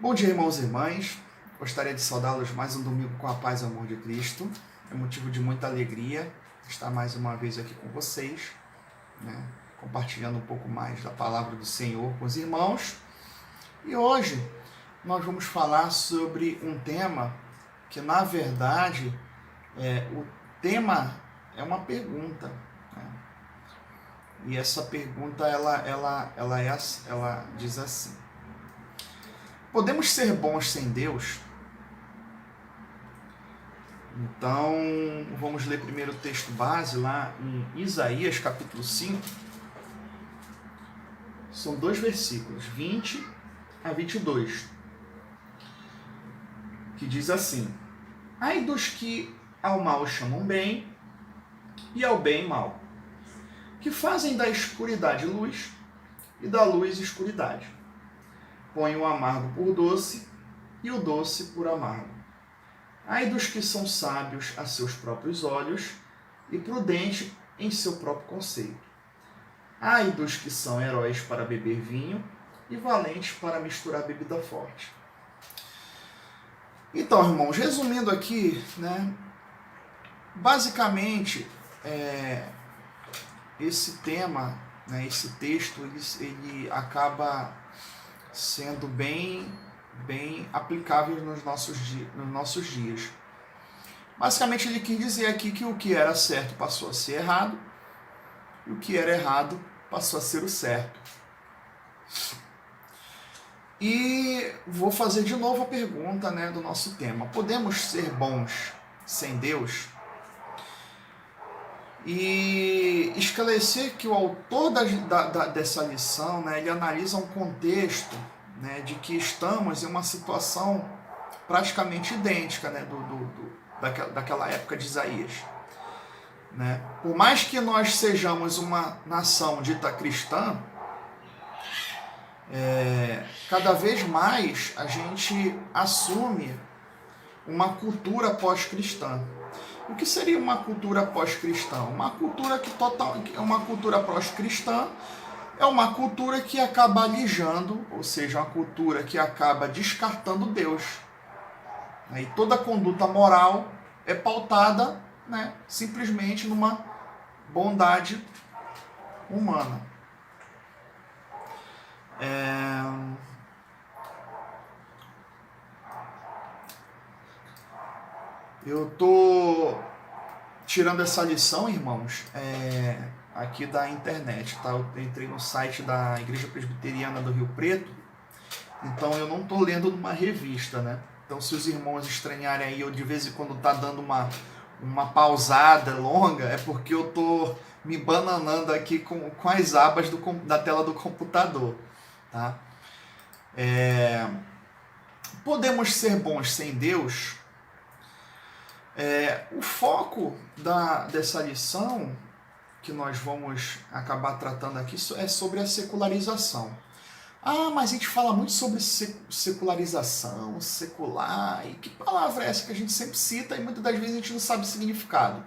Bom dia, irmãos e irmãs. Gostaria de saudá-los mais um domingo com a paz e amor de Cristo. É motivo de muita alegria estar mais uma vez aqui com vocês, compartilhando um pouco mais da palavra do Senhor com os irmãos. E hoje nós vamos falar sobre um tema que, na verdade, o tema é uma pergunta. E essa pergunta ela diz assim: podemos ser bons sem Deus? Então, vamos ler primeiro o texto base lá em Isaías capítulo 5. São 2 versículos, 20 a 22, que diz assim: ai dos que ao mal chamam bem e ao bem mal, que fazem da escuridade luz e da luz escuridade. Põe o amargo por doce e o doce por amargo. Ai dos que são sábios a seus próprios olhos e prudentes em seu próprio conceito. Ai dos que são heróis para beber vinho e valentes para misturar bebida forte. Então, irmãos, resumindo aqui, basicamente, esse tema, esse texto, ele acaba sendo bem aplicável nos nossos dias. Basicamente, ele quis dizer aqui que o que era certo passou a ser errado e o que era errado passou a ser o certo. E vou fazer de novo a pergunta do nosso tema: podemos ser bons sem Deus? E esclarecer que o autor dessa lição, ele analisa um contexto, de que estamos em uma situação praticamente idêntica, daquela época de Isaías. Por mais que nós sejamos uma nação dita cristã, cada vez mais a gente assume uma cultura pós-cristã. O que seria uma cultura pós-cristã? Uma cultura pós-cristã é uma cultura que acaba alijando, ou seja, uma cultura que acaba descartando Deus. E toda conduta moral é pautada, simplesmente numa bondade humana. Eu estou tirando essa lição, irmãos, aqui da internet, tá? Eu entrei no site da Igreja Presbiteriana do Rio Preto, então eu não estou lendo numa revista, Então, se os irmãos estranharem aí, eu de vez em quando tá dando uma pausada longa, é porque eu estou me bananando aqui com as abas da tela do computador, tá? Podemos ser bons sem Deus? O foco dessa lição que nós vamos acabar tratando aqui é sobre a secularização. Mas a gente fala muito sobre secularização, secular, e que palavra é essa que a gente sempre cita e muitas das vezes a gente não sabe o significado,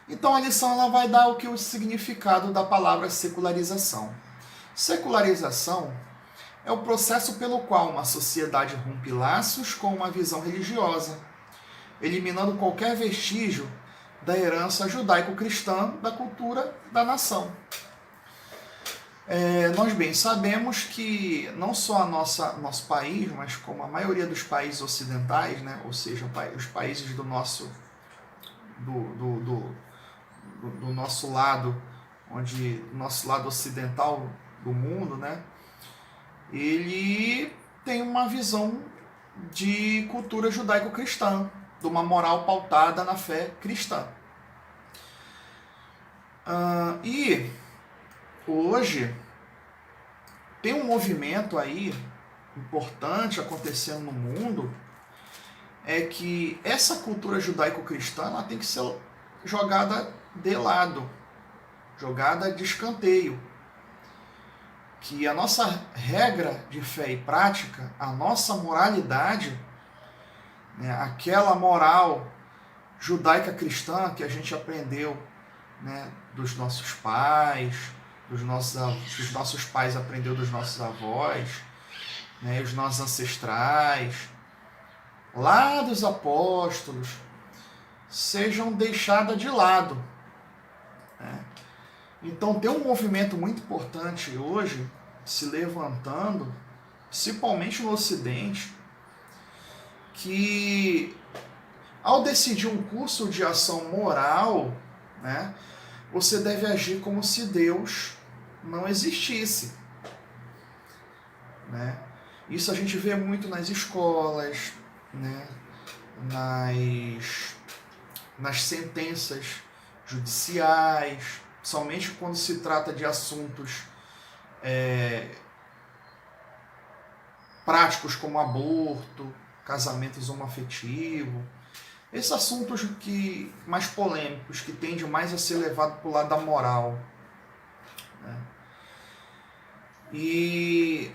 Então a lição ela vai dar o significado da palavra secularização. Secularização é o processo pelo qual uma sociedade rompe laços com uma visão religiosa, eliminando qualquer vestígio da herança judaico-cristã da cultura da nação. Nós bem sabemos que não só nosso país, mas como a maioria dos países ocidentais, ou seja, os países do nosso lado, nosso lado ocidental do mundo, ele tem uma visão de cultura judaico-cristã, de uma moral pautada na fé cristã. E hoje tem um movimento aí importante acontecendo no mundo, que essa cultura judaico-cristã ela tem que ser jogada de lado, jogada de escanteio. Que a nossa regra de fé e prática, a nossa moralidade, aquela moral judaica cristã que a gente aprendeu dos nossos pais, que os nossos pais aprenderam dos nossos avós, né, os nossos ancestrais, lá dos apóstolos, sejam deixadas de lado, né? Então tem um movimento muito importante hoje se levantando, principalmente no Ocidente, que ao decidir um curso de ação moral, né, você deve agir como se Deus não existisse, né? Isso a gente vê muito nas escolas, né, nas sentenças judiciais, somente quando se trata de assuntos práticos como aborto, casamentos homoafetivo, esses assuntos mais polêmicos, que tendem mais a ser levados para o lado da moral, né? E,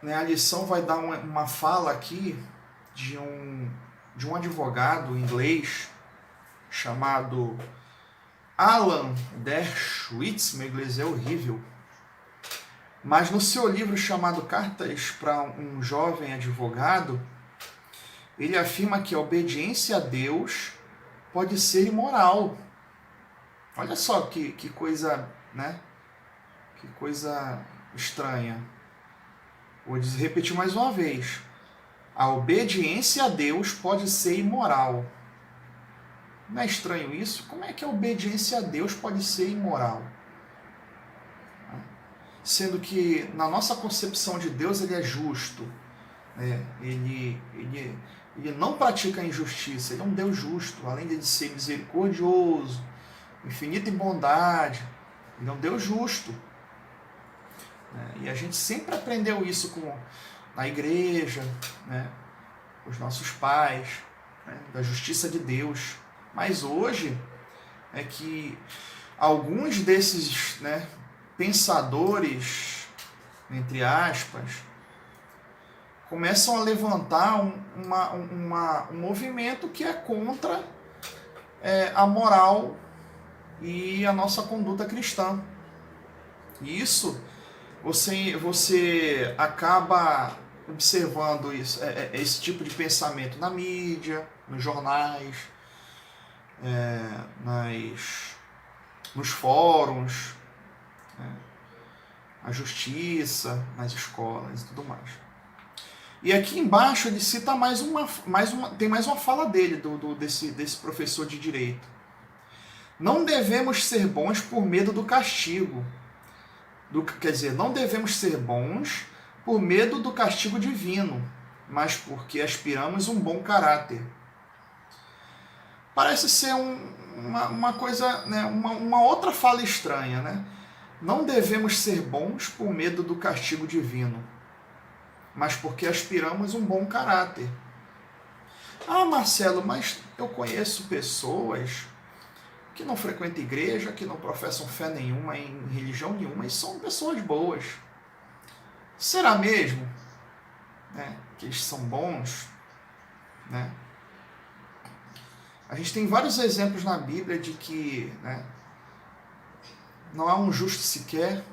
né, a lição vai dar uma fala aqui de um advogado inglês chamado Alan Dershowitz. Meu inglês é horrível, mas no seu livro chamado Cartas para um Jovem Advogado, ele afirma que a obediência a Deus pode ser imoral. Olha só que coisa, né? Que coisa estranha. Vou repetir mais uma vez. A obediência a Deus pode ser imoral. Não é estranho isso? Como é que a obediência a Deus pode ser imoral? Sendo que na nossa concepção de Deus ele é justo, né? Ele não pratica a injustiça, ele é um Deus justo, além de ser misericordioso, infinito em bondade, ele é um Deus justo. E a gente sempre aprendeu isso na igreja, né, com os nossos pais, né, da justiça de Deus. Mas hoje é que alguns desses, né, pensadores, entre aspas, começam a levantar um movimento que é contra a moral e a nossa conduta cristã. E isso você acaba observando esse tipo de pensamento na mídia, nos jornais, nos fóruns, né, a justiça, nas escolas e tudo mais. E aqui embaixo ele cita tem mais uma fala dele, desse professor de direito. Não devemos ser bons por medo do castigo. Quer dizer, não devemos ser bons por medo do castigo divino, mas porque aspiramos um bom caráter. Parece ser uma coisa, né, uma outra fala estranha, né? Não devemos ser bons por medo do castigo divino, mas porque aspiramos um bom caráter. Ah, Marcelo, mas eu conheço pessoas que não frequentam igreja, que não professam fé nenhuma em religião nenhuma, e são pessoas boas. Será mesmo, né, que eles são bons? Né? A gente tem vários exemplos na Bíblia de que, né, não há um justo sequer,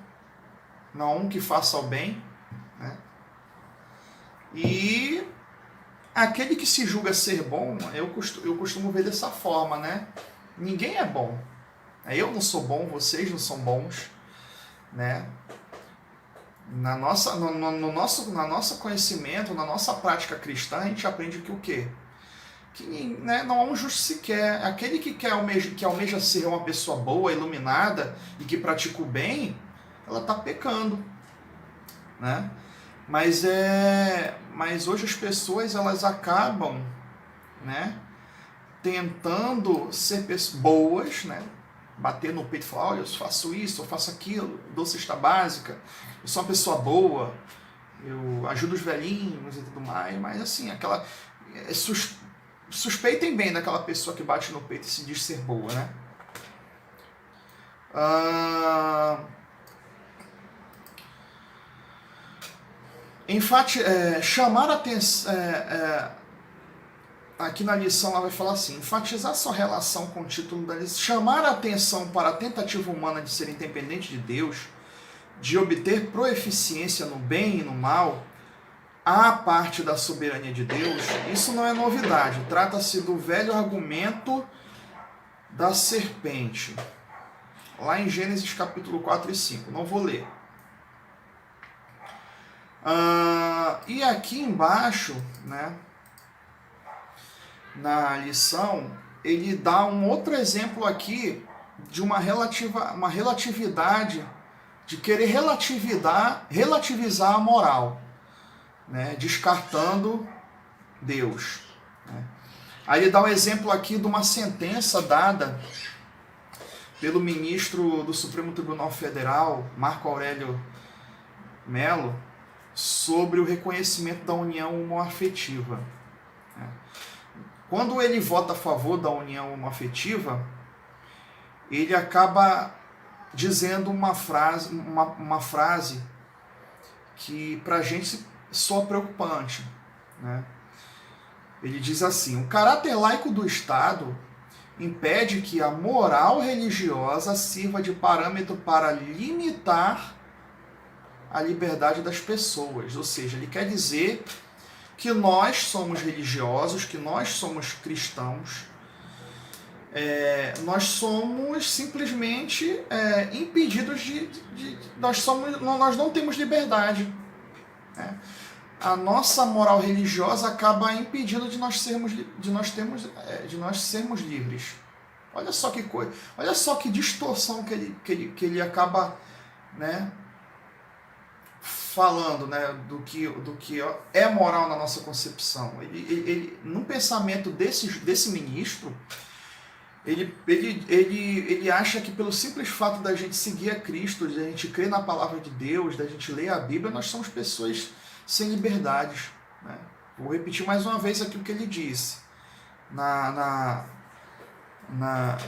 não há um que faça o bem, né? E aquele que se julga ser bom, eu costumo ver dessa forma, né? Ninguém é bom. Eu não sou bom, vocês não são bons, né? No nosso conhecimento, na nossa prática cristã, a gente aprende que o quê? Que, né, não há um justo sequer. Aquele que almeja ser uma pessoa boa, iluminada e que pratica o bem, ela está pecando, né? Mas hoje as pessoas elas acabam, né, tentando ser pessoas boas, né, bater no peito e falar, olha, eu faço isso, eu faço aquilo, dou cesta básica, eu sou uma pessoa boa, eu ajudo os velhinhos e tudo mais, mas assim, suspeitem bem daquela pessoa que bate no peito e se diz ser boa, né? Chamar a atenção, aqui na lição ela vai falar assim, enfatizar sua relação com o título da lição, chamar a atenção para a tentativa humana de ser independente de Deus, de obter proeficiência no bem e no mal, a parte da soberania de Deus, isso não é novidade. Trata-se do velho argumento da serpente. Lá em Gênesis capítulo 4 e 5. Não vou ler. E aqui embaixo, né, na lição, ele dá um outro exemplo aqui de uma relatividade, de querer relativizar a moral, né, descartando Deus. Né. Aí ele dá um exemplo aqui de uma sentença dada pelo ministro do Supremo Tribunal Federal, Marco Aurélio Melo, sobre o reconhecimento da união homoafetiva. Quando ele vota a favor da união homoafetiva, ele acaba dizendo uma frase que para a gente soa preocupante. Né? Ele diz assim: o caráter laico do Estado impede que a moral religiosa sirva de parâmetro para limitar a liberdade das pessoas. Ou seja, ele quer dizer que nós somos religiosos, que nós somos cristãos, nós somos simplesmente impedidos nós não temos liberdade. Né? A nossa moral religiosa acaba impedindo de nós sermos livres. Olha só que coisa, olha só que distorção que ele acaba, né, falando, né, do que é moral na nossa concepção. Ele no pensamento desse ministro, ele acha que pelo simples fato da gente seguir a Cristo, da gente crer na palavra de Deus, da gente ler a Bíblia, nós somos pessoas sem liberdades. Né? Vou repetir mais uma vez aqui o que ele disse na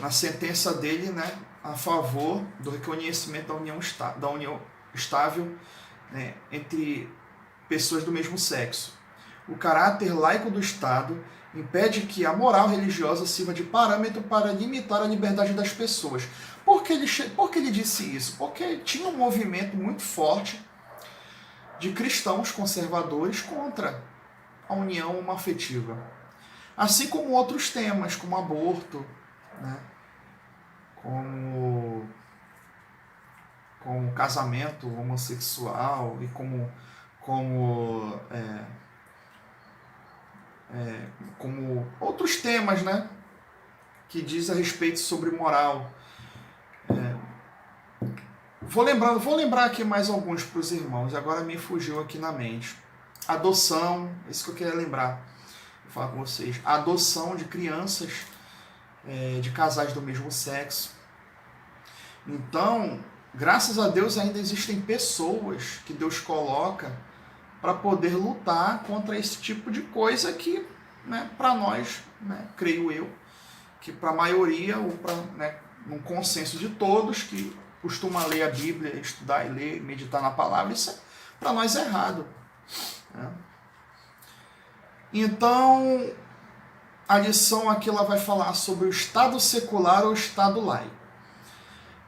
sentença dele, né, a favor do reconhecimento da união estável, né, entre pessoas do mesmo sexo. O caráter laico do Estado impede que a moral religiosa sirva de parâmetro para limitar a liberdade das pessoas. Por que ele disse isso? Porque tinha um movimento muito forte de cristãos conservadores contra a união homoafetiva. Assim como outros temas, como aborto, né, como casamento homossexual e como outros temas, né, que diz a respeito sobre moral. Vou lembrar aqui mais alguns para os irmãos, agora me fugiu aqui na mente. Adoção, isso que eu queria lembrar, vou falar com vocês. A adoção de crianças de casais do mesmo sexo. Então, graças a Deus ainda existem pessoas que Deus coloca para poder lutar contra esse tipo de coisa que, né, para nós, né, creio eu, que para a maioria, ou para, né, um consenso de todos que costuma ler a Bíblia, estudar e ler, meditar na palavra, isso para nós é errado. Né? Então, a lição aqui ela vai falar sobre o Estado secular ou Estado laico.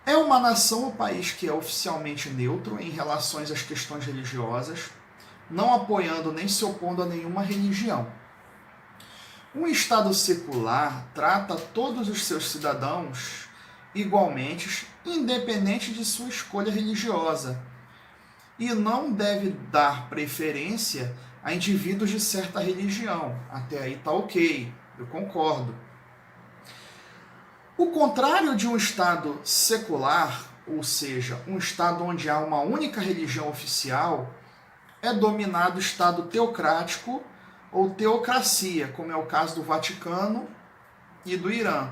É uma nação ou país que é oficialmente neutro em relações às questões religiosas, não apoiando nem se opondo a nenhuma religião. Um Estado secular trata todos os seus cidadãos igualmente, independente de sua escolha religiosa, e não deve dar preferência a indivíduos de certa religião. Até aí está ok, eu concordo. O contrário de um Estado secular, ou seja, um Estado onde há uma única religião oficial, é dominado Estado teocrático ou teocracia, como é o caso do Vaticano e do Irã.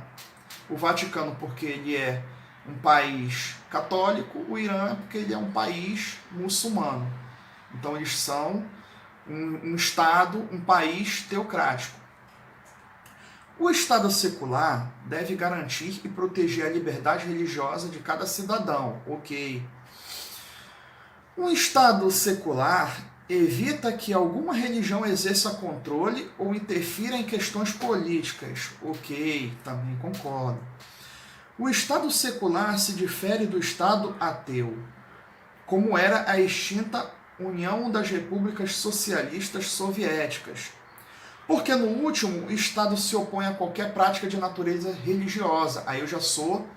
O Vaticano porque ele é um país católico, o Irã porque ele é um país muçulmano. Então eles são um Estado, um país teocrático. O Estado secular deve garantir e proteger a liberdade religiosa de cada cidadão, ok. Um Estado secular evita que alguma religião exerça controle ou interfira em questões políticas, ok, também concordo. O Estado secular se difere do Estado ateu, como era a extinta União das Repúblicas Socialistas Soviéticas. Porque no último, o Estado se opõe a qualquer prática de natureza religiosa. Aí eu já sou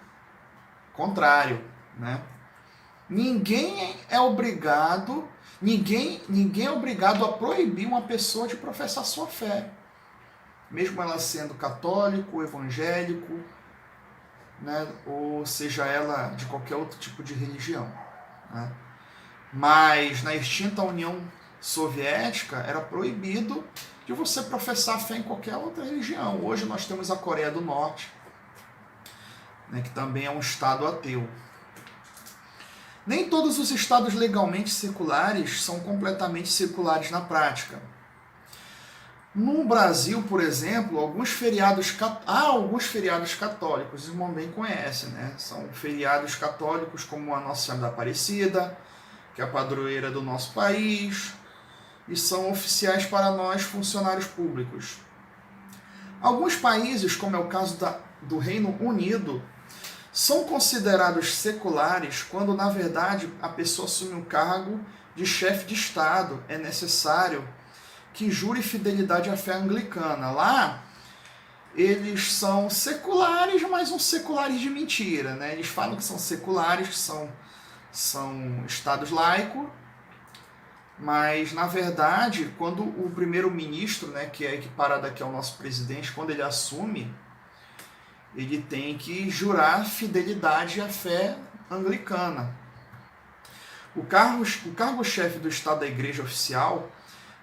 contrário, né? Ninguém é obrigado a proibir uma pessoa de professar sua fé. Mesmo ela sendo católico, evangélico, né? Ou seja ela de qualquer outro tipo de religião, né? Mas na extinta União Soviética era proibido de você professar fé em qualquer outra religião. Hoje nós temos a Coreia do Norte, né, que também é um estado ateu. Nem todos os estados legalmente seculares são completamente seculares na prática. No Brasil, por exemplo, há alguns feriados católicos, o irmão bem conhece, né? São feriados católicos como a Nossa Senhora da Aparecida, que é a padroeira do nosso país, e são oficiais para nós, funcionários públicos. Alguns países, como é o caso do Reino Unido, são considerados seculares quando, na verdade, a pessoa assume um cargo de chefe de Estado. É necessário que jure fidelidade à fé anglicana. Lá, eles são seculares, mas uns seculares de mentira, né? Eles falam que são seculares, que são estados laicos, mas, na verdade, quando o primeiro-ministro, né, que é equiparado aqui ao nosso presidente, quando ele assume, ele tem que jurar fidelidade à fé anglicana. O cargo-chefe do Estado da Igreja Oficial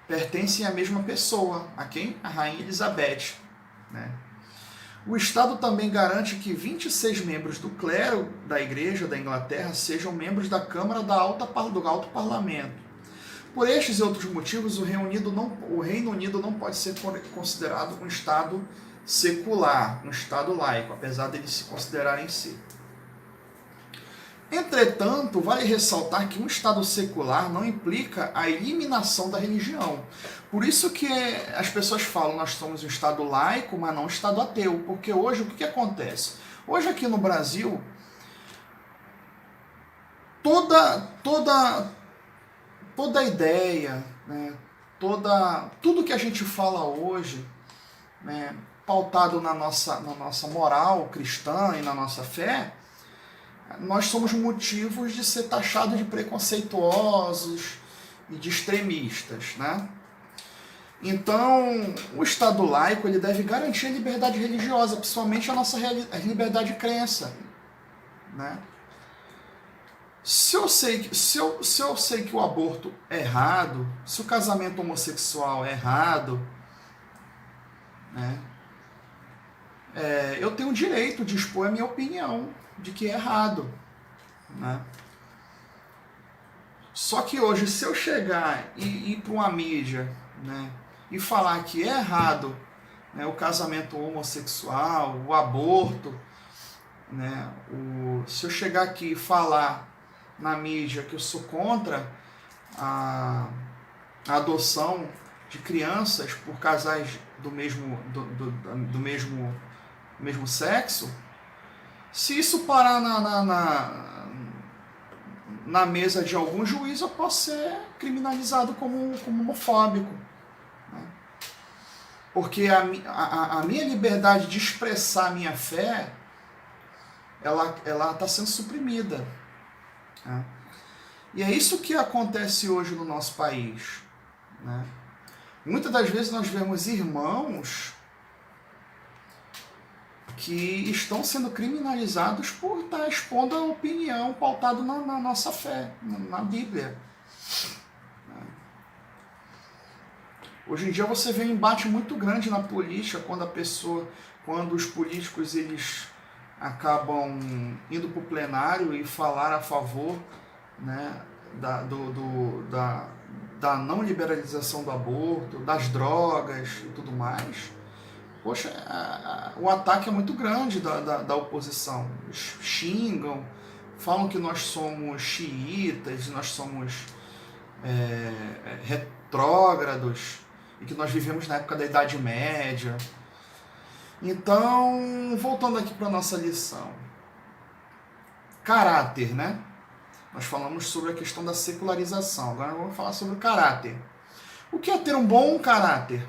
pertence à mesma pessoa, a quem? A Rainha Elizabeth, né? O Estado também garante que 26 membros do clero da Igreja da Inglaterra sejam membros da Câmara do Alto Parlamento. Por estes e outros motivos, o Reino Unido não pode ser considerado um Estado secular, um Estado laico, apesar de eles se considerarem si. Entretanto, vale ressaltar que um Estado secular não implica a eliminação da religião. Por isso que as pessoas falam, nós somos um Estado laico, mas não um Estado ateu. Porque hoje, o que acontece? Hoje aqui no Brasil, toda ideia, né, tudo que a gente fala hoje, né, pautado na nossa moral cristã e na nossa fé, nós somos motivos de ser taxados de preconceituosos e de extremistas, né? Então, o Estado laico ele deve garantir a liberdade religiosa, principalmente a nossa liberdade de crença, né? Se eu sei que o aborto é errado, se o casamento homossexual é errado, né, eu tenho o direito de expor a minha opinião de que é errado, né? Só que hoje, se eu chegar e ir para uma mídia, né, e falar que é errado, né, o casamento homossexual, o aborto, né, se eu chegar aqui e falar na mídia que eu sou contra a adoção de crianças por casais do mesmo sexo, se isso parar na mesa de algum juiz, eu posso ser criminalizado como homofóbico, né? Porque a minha liberdade de expressar a minha fé, ela está sendo suprimida. Né? E é isso que acontece hoje no nosso país, né? Muitas das vezes nós vemos irmãos que estão sendo criminalizados por estar expondo a opinião pautada na nossa fé, na Bíblia. Hoje em dia você vê um embate muito grande na política quando os políticos eles acabam indo para o plenário e falar a favor, né, da não liberalização do aborto, das drogas e tudo mais. Poxa, o ataque é muito grande da oposição. Eles xingam, falam que nós somos xiitas, nós somos retrógrados e que nós vivemos na época da Idade Média. Então, voltando aqui para a nossa lição. Caráter, né? Nós falamos sobre a questão da secularização. Agora vamos falar sobre o caráter. O que é ter um bom caráter?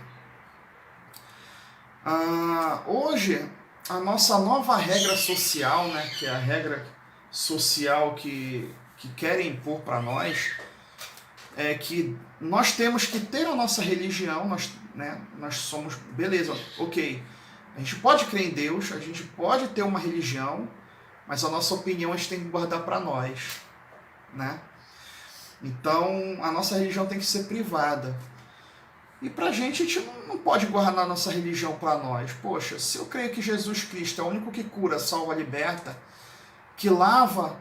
Hoje, a nossa nova regra social, né, que é a regra social que querem impor para nós, é que nós temos que ter a nossa religião, nós somos, beleza, ok, a gente pode crer em Deus, a gente pode ter uma religião, mas a nossa opinião a gente tem que guardar para nós, né? Então, a nossa religião tem que ser privada. E pra gente, a gente não pode guardar a nossa religião para nós. Poxa, se eu creio que Jesus Cristo é o único que cura, salva, liberta, que lava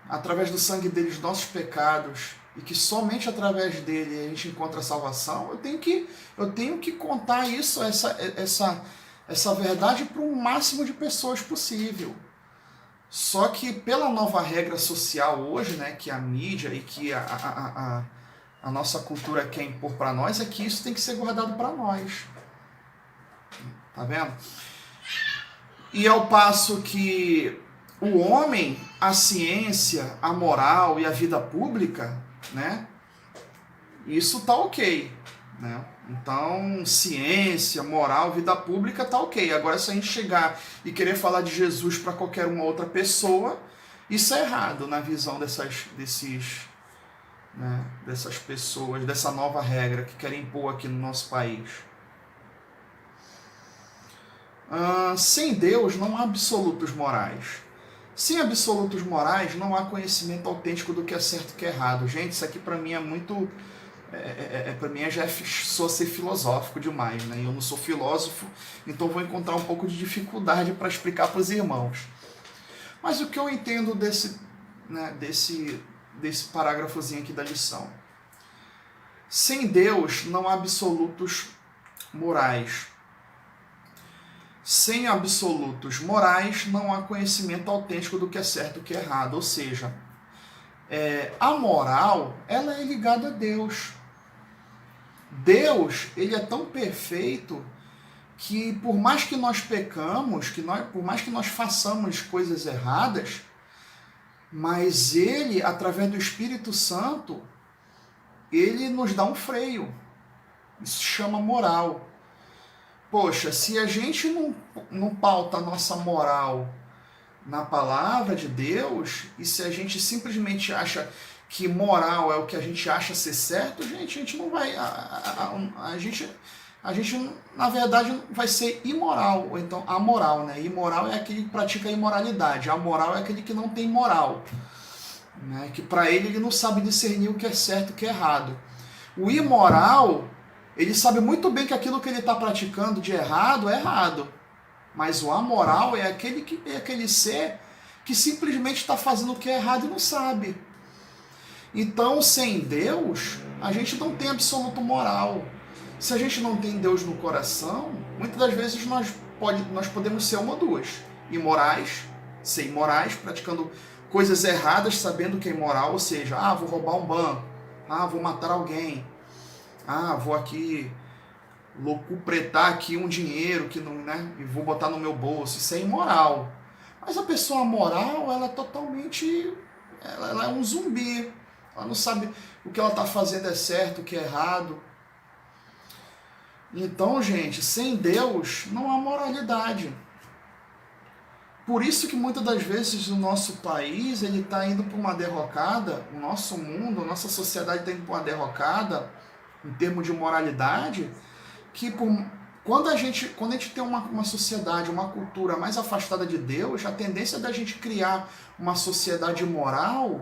através do sangue dele os nossos pecados, e que somente através dele a gente encontra a salvação, eu tenho que contar isso, essa verdade para o máximo de pessoas possível. Só que pela nova regra social hoje, né, que a mídia e que a nossa cultura quer impor para nós, é que isso tem que ser guardado para nós. Tá vendo? E ao passo que o homem, a ciência, a moral e a vida pública, né, isso tá ok, né? Então, ciência, moral, vida pública tá ok. Agora, se a gente chegar e querer falar de Jesus para qualquer uma outra pessoa, isso é errado na visão dessas pessoas, dessa nova regra que querem impor aqui no nosso país. Sem Deus não há absolutos morais. Sem absolutos morais não há conhecimento autêntico do que é certo e que é errado. Gente, isso aqui para mim é muito... para mim já só ser filosófico demais, né? Eu não sou filósofo, então vou encontrar um pouco de dificuldade para explicar para os irmãos. Mas o que eu entendo desse parágrafozinho aqui da lição? Sem Deus não há absolutos morais. Sem absolutos morais não há conhecimento autêntico do que é certo e o que é errado. Ou seja, a moral, ela é ligada a Deus. Deus, ele é tão perfeito que por mais que nós pecamos, por mais que nós façamos coisas erradas, mas ele, através do Espírito Santo, ele nos dá um freio. Isso se chama moral. Poxa, se a gente não pauta a nossa moral na palavra de Deus, e se a gente simplesmente acha que moral é o que a gente acha ser certo, gente, a gente não vai... A gente, na verdade, vai ser imoral, ou então amoral, né? Imoral é aquele que pratica a imoralidade, amoral é aquele que não tem moral, né? Que para ele não sabe discernir o que é certo e o que é errado. O imoral, ele sabe muito bem que aquilo que ele está praticando de errado é errado, mas o amoral é aquele ser que simplesmente está fazendo o que é errado e não sabe. Então, sem Deus, a gente não tem absoluto moral. Se a gente não tem Deus no coração, muitas das vezes nós podemos ser uma ou duas. Ser imorais, praticando coisas erradas, sabendo que é imoral, ou seja, vou roubar um banco, vou matar alguém, vou aqui locupretar aqui um dinheiro que não, né, e vou botar no meu bolso. Isso é imoral. Mas a pessoa moral, ela é totalmente... Ela é um zumbi. Ela não sabe o que ela está fazendo é certo, o que é errado. Então, gente, sem Deus não há moralidade. Por isso que muitas das vezes o nosso país ele está indo para uma derrocada, o nosso mundo, a nossa sociedade está indo para uma derrocada em termos de moralidade, que quando a gente tem uma sociedade, uma cultura mais afastada de Deus, a tendência da gente criar uma sociedade amoral,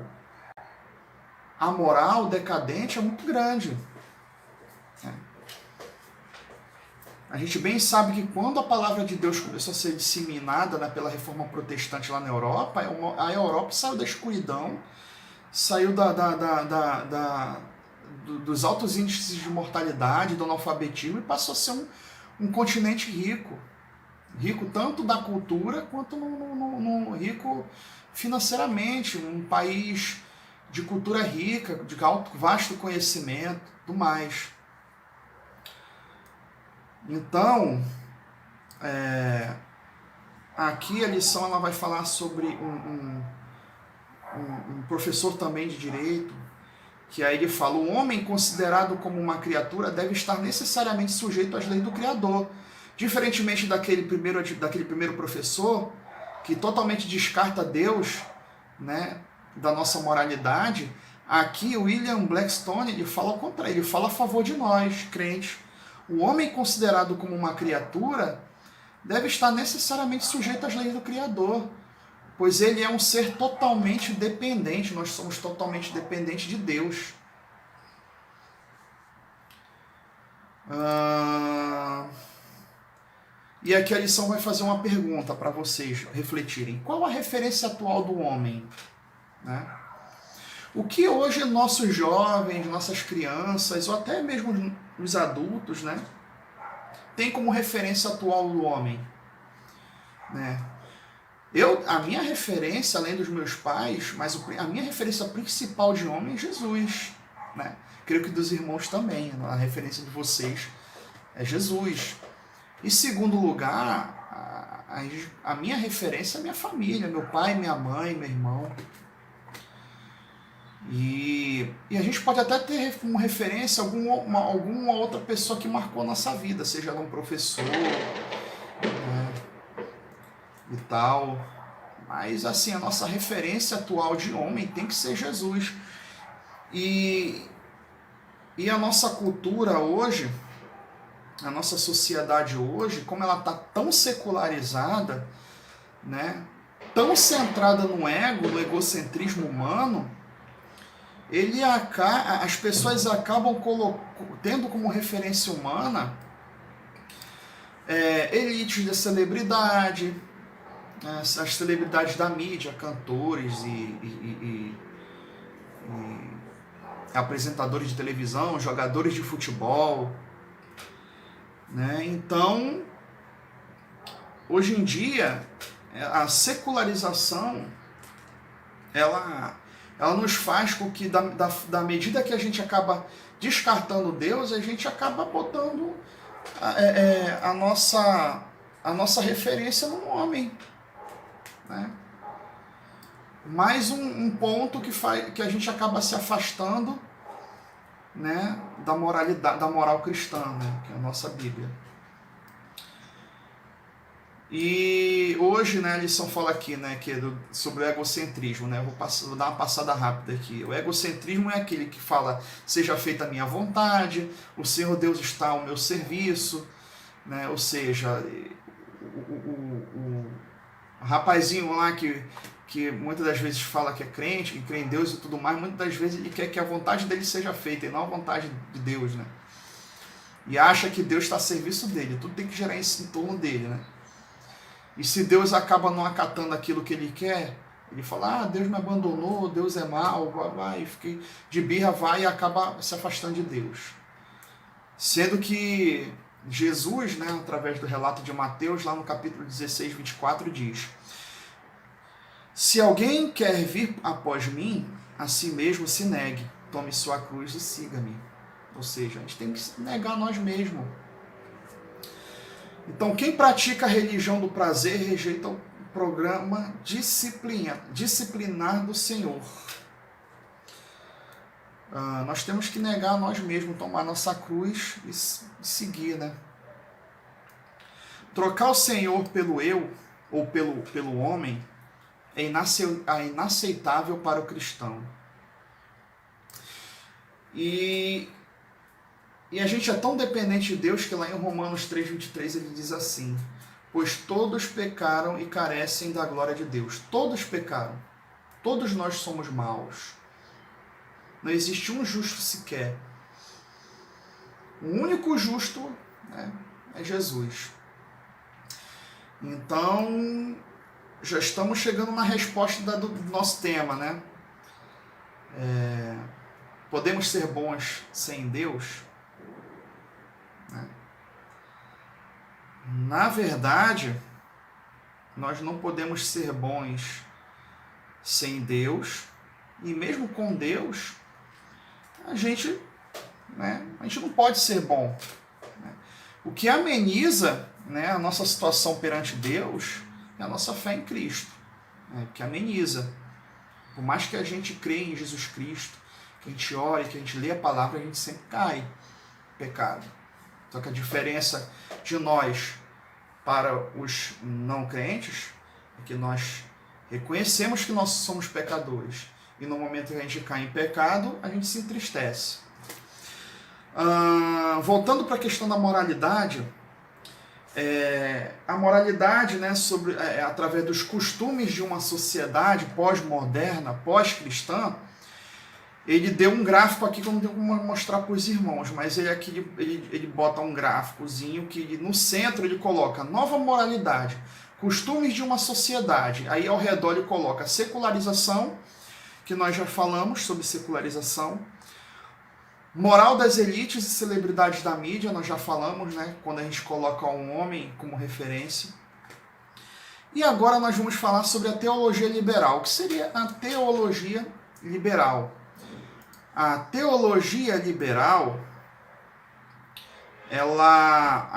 decadente, é muito grande. A gente bem sabe que quando a palavra de Deus começou a ser disseminada, né, pela reforma protestante lá na Europa, a Europa saiu da escuridão, saiu dos altos índices de mortalidade, do analfabetismo, e passou a ser um continente rico. Rico tanto da cultura quanto rico financeiramente, um país de cultura rica, de vasto conhecimento, tudo mais. Então, aqui a lição ela vai falar sobre um professor também de direito, que aí ele fala: o homem considerado como uma criatura deve estar necessariamente sujeito às leis do Criador. Diferentemente daquele primeiro professor, que totalmente descarta Deus, né, da nossa moralidade, aqui o William Blackstone ele fala ao contrário, ele fala a favor de nós, crentes. O homem considerado como uma criatura deve estar necessariamente sujeito às leis do Criador, pois ele é um ser totalmente dependente, nós somos totalmente dependentes de Deus. E aqui a lição vai fazer uma pergunta para vocês refletirem. Qual a referência atual do homem? Né? O que hoje nossos jovens, nossas crianças, ou até mesmo os adultos, né, tem como referência atual do homem? Né? A minha referência, além dos meus pais, mas a minha referência principal de homem é Jesus. Né? Creio que dos irmãos também, a referência de vocês é Jesus. Em segundo lugar, a minha referência é a minha família, meu pai, minha mãe, meu irmão. E a gente pode até ter como referência alguma outra pessoa que marcou a nossa vida, seja ela um professor, né, e tal. Mas assim, a nossa referência atual de homem tem que ser Jesus. E a nossa cultura hoje, a nossa sociedade hoje, como ela está tão secularizada, né, tão centrada no ego, no egocentrismo humano, as pessoas acabam tendo como referência humana elites da celebridade, as celebridades da mídia, cantores e apresentadores de televisão, jogadores de futebol. Né? Então, hoje em dia, a secularização ela nos faz com que, da medida que a gente acaba descartando Deus, a gente acaba botando a nossa referência no homem. Né? Mais um ponto que a gente acaba se afastando, né, da moral cristã, né, que é a nossa Bíblia. E hoje, né, a lição fala aqui, né, que é sobre o egocentrismo, né? Vou dar uma passada rápida aqui. O egocentrismo é aquele que fala: seja feita a minha vontade, o Senhor Deus está ao meu serviço, né? Ou seja, o rapazinho lá que muitas das vezes fala que é crente, que crê em Deus e tudo mais, muitas das vezes ele quer que a vontade dele seja feita e não a vontade de Deus, né? E acha que Deus está a serviço dele, tudo tem que gerar isso em torno dele, né? E se Deus acaba não acatando aquilo que ele quer, ele fala: Deus me abandonou, Deus é mau, vai, fiquei de birra, vai e acaba se afastando de Deus. Sendo que Jesus, né, através do relato de Mateus, lá no capítulo 16, 24, diz: se alguém quer vir após mim, a si mesmo se negue, tome sua cruz e siga-me. Ou seja, a gente tem que se negar a nós mesmos. Então, quem pratica a religião do prazer rejeita o programa disciplinar do Senhor. Nós temos que negar a nós mesmos, tomar nossa cruz e seguir, né? Trocar o Senhor pelo eu, ou pelo homem, é inaceitável para o cristão. E a gente é tão dependente de Deus que lá em Romanos 3,23 ele diz assim: pois todos pecaram e carecem da glória de Deus. Todos pecaram. Todos nós somos maus. Não existe um justo sequer. O único justo, né, é Jesus. Então, já estamos chegando na resposta do nosso tema, né? Podemos ser bons sem Deus? Na verdade, nós não podemos ser bons sem Deus, e mesmo com Deus, a gente não pode ser bom. O que ameniza, né, a nossa situação perante Deus é a nossa fé em Cristo, que ameniza. Por mais que a gente creia em Jesus Cristo, que a gente ore, que a gente lê a palavra, a gente sempre cai em pecado. Só que a diferença de nós para os não crentes é que nós reconhecemos que nós somos pecadores. E no momento que a gente cai em pecado, a gente se entristece. Voltando para a questão da moralidade, a moralidade, né, através dos costumes de uma sociedade pós-moderna, pós-cristã, ele deu um gráfico aqui que eu não tenho como mostrar para os irmãos, mas ele bota um gráficozinho que no centro ele coloca nova moralidade, costumes de uma sociedade. Aí ao redor ele coloca secularização, que nós já falamos sobre secularização, moral das elites e celebridades da mídia, nós já falamos, né, quando a gente coloca um homem como referência. E agora nós vamos falar sobre a teologia liberal. O que seria a teologia liberal? A teologia liberal, ela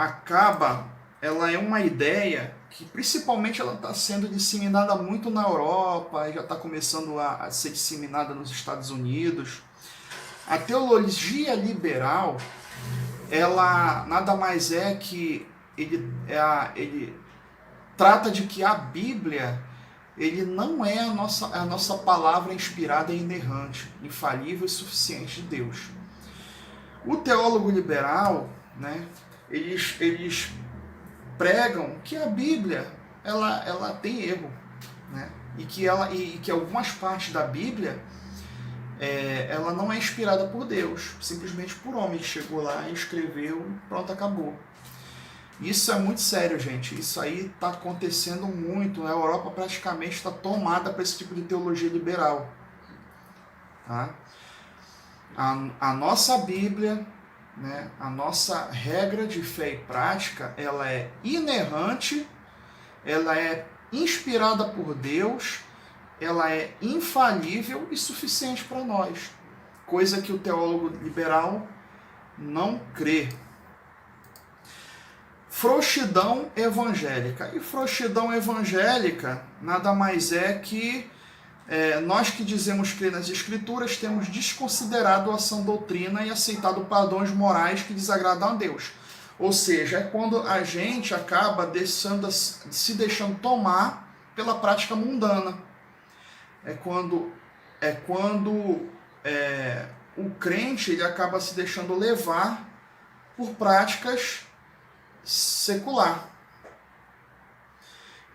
é uma ideia que principalmente ela está sendo disseminada muito na Europa, já está começando a ser disseminada nos Estados Unidos. A teologia liberal, ela nada mais é que ele trata de que a Bíblia ele não é a nossa palavra inspirada e inerrante, infalível e suficiente de Deus. O teólogo liberal, né, eles pregam que a Bíblia ela tem erro, né, e que algumas partes da Bíblia ela não é inspirada por Deus, simplesmente por homem que chegou lá e escreveu, pronto, acabou. Isso é muito sério, gente. Isso aí está acontecendo muito. A Europa praticamente está tomada para esse tipo de teologia liberal. Tá? A nossa Bíblia, né, a nossa regra de fé e prática, ela é inerrante, ela é inspirada por Deus, ela é infalível e suficiente para nós. Coisa que o teólogo liberal não crê. Frouxidão evangélica. E frouxidão evangélica nada mais é que nós que dizemos crer nas Escrituras temos desconsiderado a sã doutrina e aceitado padrões morais que desagradam a Deus. Ou seja, é quando a gente acaba se deixando tomar pela prática mundana. É quando o crente ele acaba se deixando levar por práticas secular.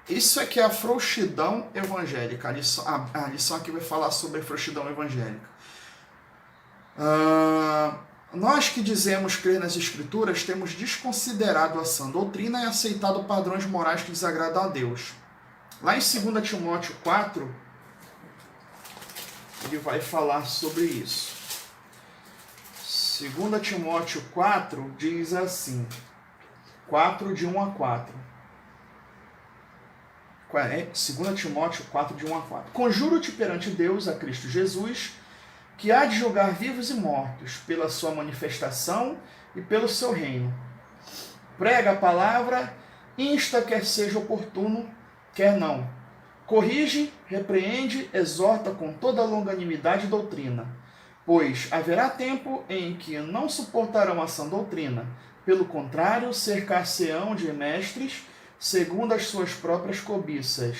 Isso é que é a frouxidão evangélica. A lição aqui vai falar sobre a frouxidão evangélica. Nós que dizemos crer nas Escrituras temos desconsiderado a sã doutrina e aceitado padrões morais que desagradam a Deus. Lá em 2 Timóteo 4, ele vai falar sobre isso. 2 Timóteo 4 diz assim, 4 de 1 a 4. 2 Timóteo 4, de 1 a 4. Conjuro-te perante Deus, a Cristo Jesus, que há de julgar vivos e mortos, pela sua manifestação e pelo seu reino. Prega a palavra, insta quer seja oportuno, quer não. Corrige, repreende, exorta com toda longanimidade e doutrina. Pois haverá tempo em que não suportarão a sã doutrina. Pelo contrário, cercar-se-ão de mestres, segundo as suas próprias cobiças,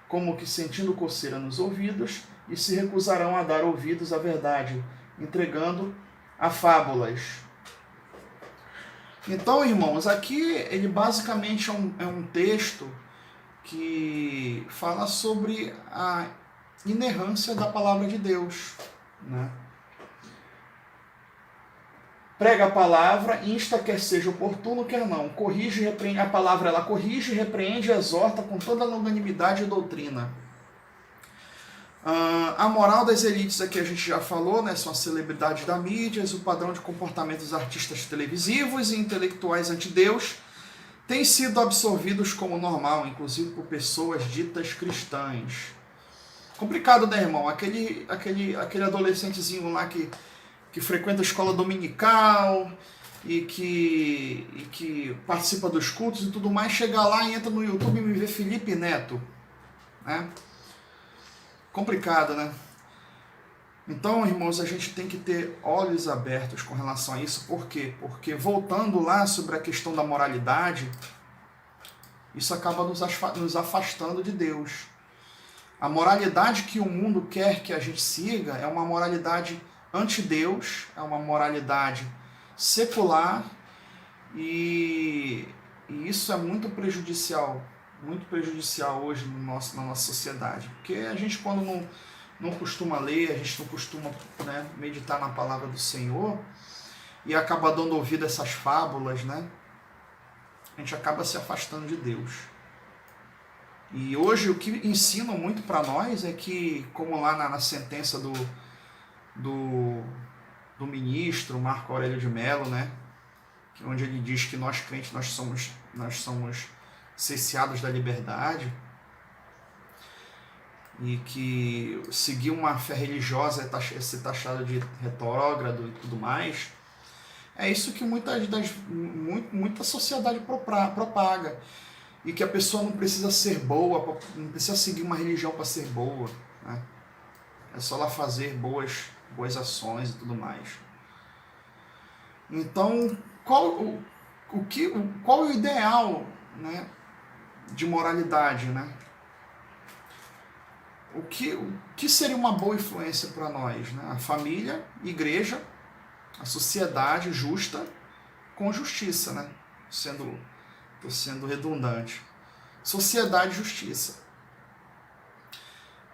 como que sentindo coceira nos ouvidos, e se recusarão a dar ouvidos à verdade, entregando a fábulas. Então, irmãos, aqui ele basicamente é um texto que fala sobre a inerrância da palavra de Deus, né? Prega a palavra, insta quer seja oportuno, quer não. Corrige, repreende. A palavra ela corrige, repreende, exorta com toda a longanimidade e doutrina. A moral das elites aqui a gente já falou, né? São as celebridades da mídia, o padrão de comportamento dos artistas televisivos e intelectuais antideus têm sido absorvidos como normal, inclusive por pessoas ditas cristãs. Complicado, né, irmão? Aquele adolescentezinho lá que frequenta a escola dominical e que participa dos cultos e tudo mais, chega lá e entra no YouTube e me vê Felipe Neto, né? Complicado, né? Então, irmãos, a gente tem que ter olhos abertos com relação a isso. Por quê? Porque voltando lá sobre a questão da moralidade, isso acaba nos afastando de Deus. A moralidade que o mundo quer que a gente siga é uma moralidade anti-Deus, é uma moralidade secular e isso é muito prejudicial hoje na nossa sociedade. Porque a gente, quando não costuma ler, a gente não costuma, né, meditar na palavra do Senhor e acaba dando ouvido a essas fábulas, né, a gente acaba se afastando de Deus. E hoje o que ensinam muito para nós é que, como lá na sentença do ministro Marco Aurélio de Mello, né, onde ele diz que nós crentes nós somos cesseados da liberdade e que seguir uma fé religiosa é ser taxado de retrógrado e tudo mais. É isso que muita sociedade propaga. E que a pessoa não precisa ser boa, não precisa seguir uma religião para ser boa, né? É só ela fazer boas ações e tudo mais. Então, qual é o ideal, né, de moralidade, né? O que seria uma boa influência para nós, né? A família, igreja, a sociedade justa com justiça, né? Estou sendo redundante. Sociedade e justiça.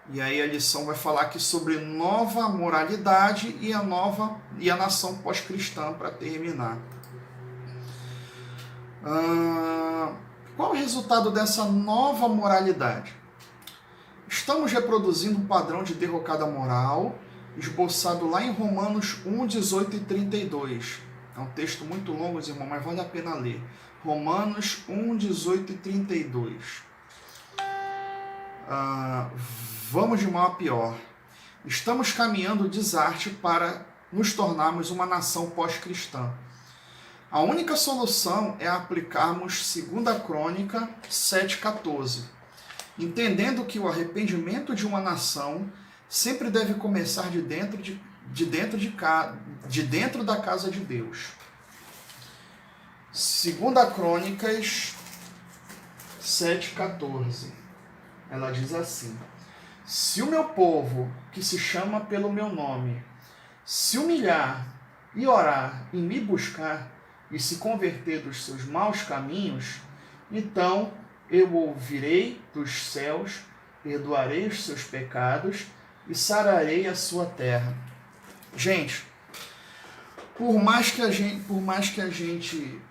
E aí a lição vai falar aqui sobre nova moralidade e a nação pós-cristã para terminar. Qual é o resultado dessa nova moralidade? Estamos reproduzindo um padrão de derrocada moral esboçado lá em Romanos 1, 18 e 32. É um texto muito longo, irmãos, mas vale a pena ler. Romanos 1, 18 e 32. Vamos de mal a pior. Estamos caminhando o desarte para nos tornarmos uma nação pós-cristã. A única solução é aplicarmos 2 Crônica 7,14, entendendo que o arrependimento de uma nação sempre deve começar de dentro da casa de Deus. 2 Crônicas 7,14. Ela diz assim: se o meu povo, que se chama pelo meu nome, se humilhar e orar e me buscar e se converter dos seus maus caminhos, então eu ouvirei dos céus, perdoarei os seus pecados e sararei a sua terra. Gente, por mais que a gente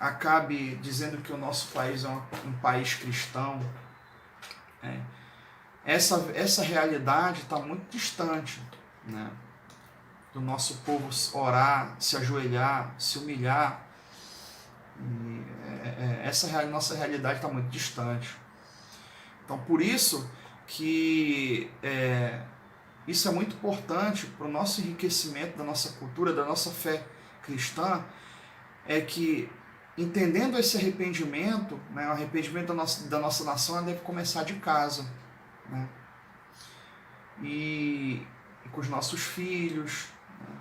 acabe dizendo que o nosso país é um país cristão, essa realidade está muito distante, né, do nosso povo orar, se ajoelhar, se humilhar. Nossa realidade está muito distante. Então, por isso que isso é muito importante para o nosso enriquecimento da nossa cultura, da nossa fé cristã, é que, entendendo esse arrependimento, né, o arrependimento da nossa nação deve começar de casa, né, e com os nossos filhos, né,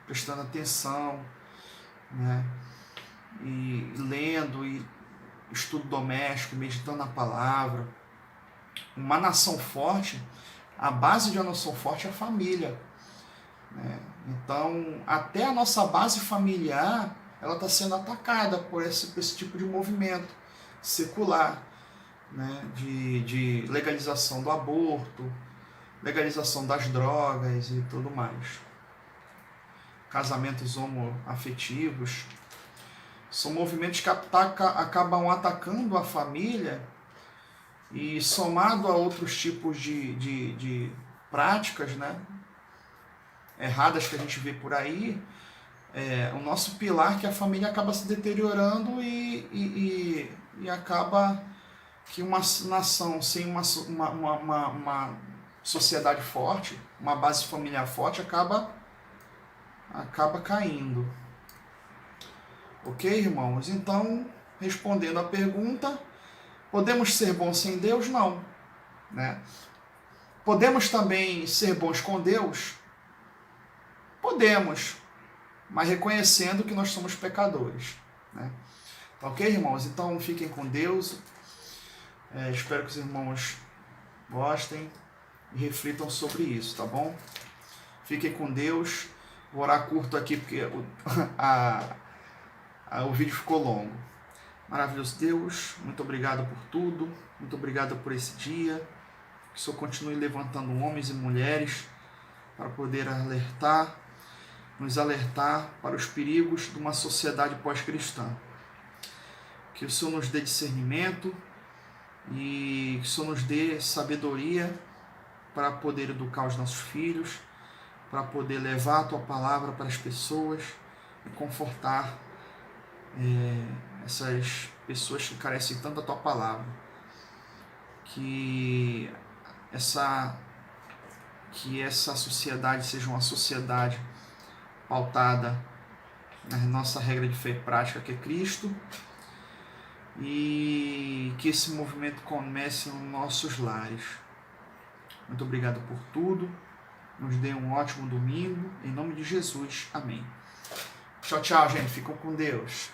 prestando atenção, né, e lendo, e estudo doméstico, meditando na palavra. Uma nação forte, a base de uma nação forte é a família, né? Então, até a nossa base familiar, ela está sendo atacada por esse tipo de movimento secular, né? De legalização do aborto, legalização das drogas e tudo mais. Casamentos homoafetivos. São movimentos que acabam atacando a família e, somado a outros tipos de práticas, né, erradas que a gente vê por aí, o nosso pilar, que a família, acaba se deteriorando e acaba que uma nação sem uma sociedade forte, uma base familiar forte, acaba caindo. Ok, irmãos? Então, respondendo à pergunta, podemos ser bons sem Deus? Não, né? Podemos também ser bons com Deus? Podemos, mas reconhecendo que nós somos pecadores, né? Ok, irmãos? Então fiquem com Deus. Espero que os irmãos gostem e reflitam sobre isso, tá bom? Fiquem com Deus. Vou orar curto aqui porque o vídeo ficou longo. Maravilhoso Deus, muito obrigado por tudo. Muito obrigado por esse dia. Que o Senhor continue levantando homens e mulheres para poder nos alertar para os perigos de uma sociedade pós-cristã. Que o Senhor nos dê discernimento e que o Senhor nos dê sabedoria para poder educar os nossos filhos, para poder levar a Tua palavra para as pessoas e confortar essas pessoas que carecem tanto da Tua palavra. Que essa sociedade seja uma sociedade pautada na nossa regra de fé e prática, que é Cristo, e que esse movimento comece nos nossos lares. Muito obrigado por tudo. Nos dê um ótimo domingo. Em nome de Jesus. Amém. Tchau, tchau, gente. Ficam com Deus.